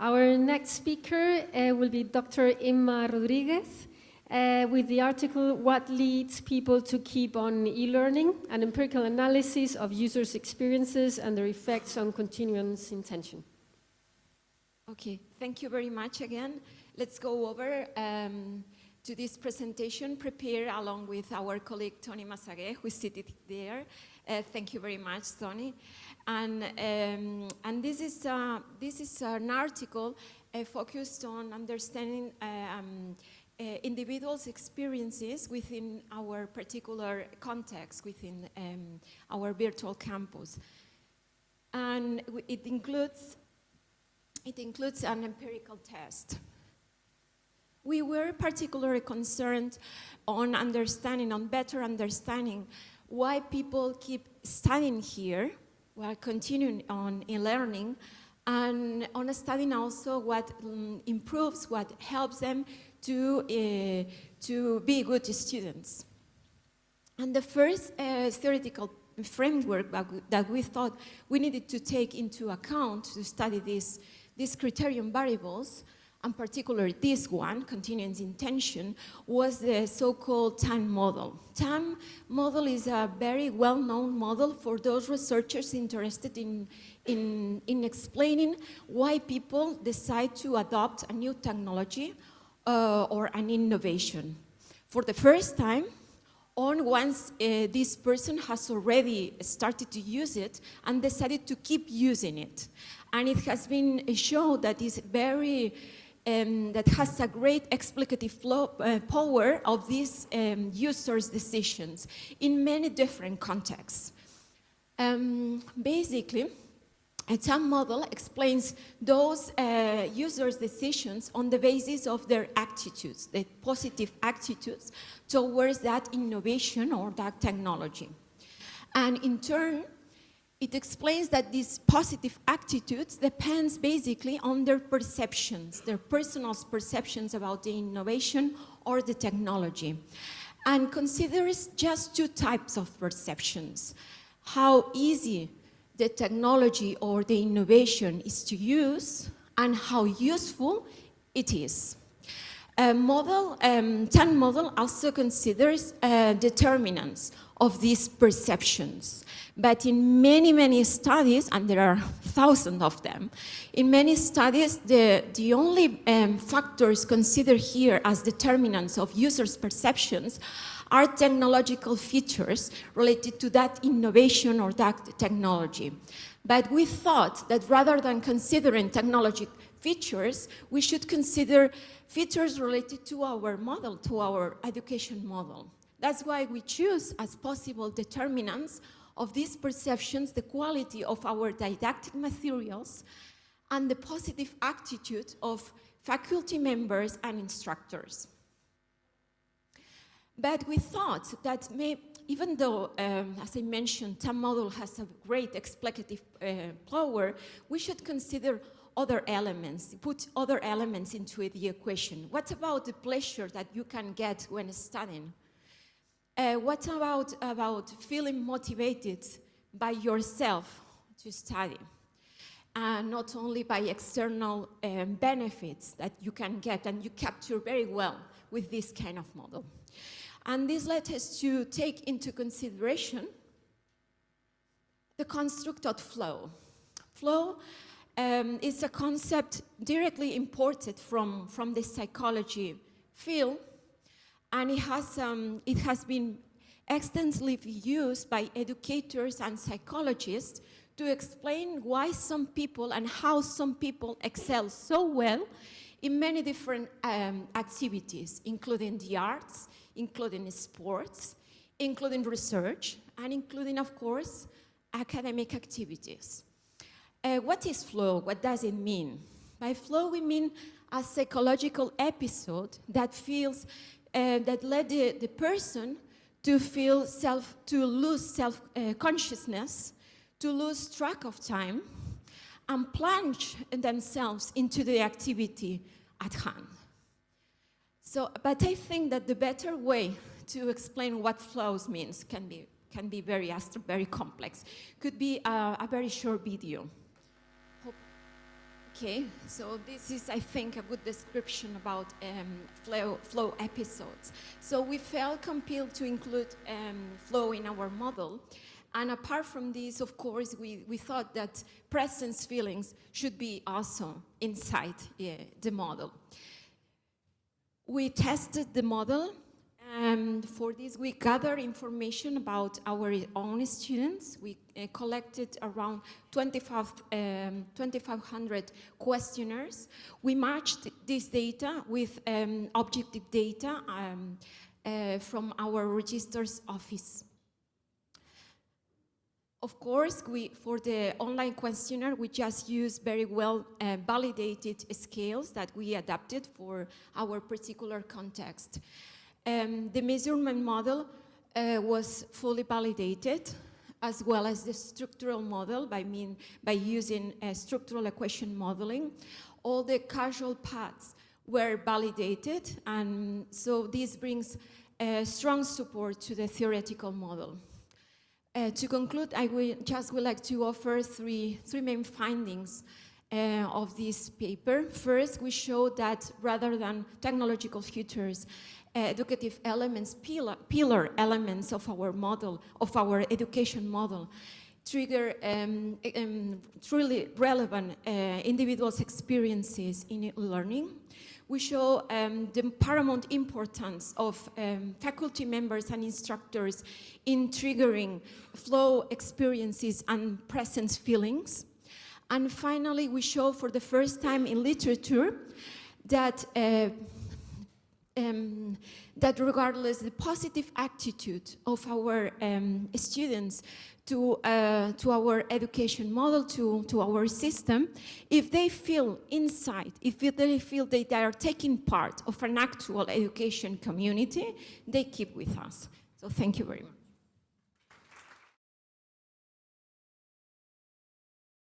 Our next speaker will be Dr. Inma Rodríguez with the article, What Leads People to Keep on E-Learning? An Empirical Analysis of Users' Experiences and Their Effects on Continuance Intention. Okay, thank you very much again. Let's go over to this presentation prepared along with our colleague Tony Massaguet, who is seated there. Thank you very much, Tony. And this is an article focused on understanding individuals' experiences within our particular context, within our virtual campus. And it includes an empirical test. We were particularly concerned on better understanding why people keep studying here while continuing on in learning, and on studying also what improves, what helps them to be good students. And the first theoretical framework that we thought we needed to take into account to study these criterion variables, and particularly this one, continuance intention, was the so-called TAM model. TAM model is a very well-known model for those researchers interested in explaining why people decide to adopt a new technology or an innovation. For the first time, once this person has already started to use it and decided to keep using it. And it has been shown that is very that has a great explicative power of these users' decisions in many different contexts. Basically, a TAM model explains those users' decisions on the basis of their attitudes, the positive attitudes towards that innovation or that technology. And in turn, it explains that these positive attitudes depends basically on their perceptions, their personal perceptions about the innovation or the technology, and considers just two types of perceptions: how easy the technology or the innovation is to use, and how useful it is. TAM model also considers determinants of these perceptions. But in many, many studies, and there are thousands of them, in many studies, the only factors considered here as determinants of users' perceptions are technological features related to that innovation or that technology. But we thought that rather than considering technology features, we should consider features related to our model, to our education model. That's why we choose as possible determinants of these perceptions the quality of our didactic materials and the positive attitude of faculty members and instructors. But we thought that even though, as I mentioned, TAM model has a great explicative power, we should consider other elements, put other elements into the equation. What about the pleasure that you can get when studying? What about feeling motivated by yourself to study? Not only by external benefits that you can get and you capture very well with this kind of model. And this led us to take into consideration the construct of flow. Flow is a concept directly imported from the psychology field, and it has been extensively used by educators and psychologists to explain why some people and how some people excel so well in many different activities, including the arts, including sports, including research, and including, of course, academic activities. What is flow? What does it mean? By flow, we mean a psychological episode that that led the person to lose self-consciousness, to lose track of time, and plunge themselves into the activity at hand. But I think that the better way to explain what flows means can be very complex. Could be a very short video. Okay, so this is, I think, a good description about flow episodes. So we felt compelled to include flow in our model. And apart from this, of course, we thought that presence feelings should be also inside the model. We tested the model, and for this we gathered information about our own students. We collected around 2,500 questionnaires. We matched this data with objective data from our registers office. Of course, for the online questionnaire, we just use very well validated scales that we adapted for our particular context. The measurement model was fully validated, as well as the structural model by using structural equation modeling. All the causal paths were validated, and so this brings strong support to the theoretical model. To conclude, I would like to offer three main findings of this paper. First, we show that rather than technological futures, educative elements, pillar elements of our model, of our education model, trigger truly relevant individuals' experiences in learning. We show the paramount importance of faculty members and instructors in triggering flow experiences and presence feelings. And finally, we show for the first time in literature that that regardless the positive attitude of our students to our education model, to our system, if they feel inside, if they feel that they are taking part of an actual education community, they keep with us. So thank you very much.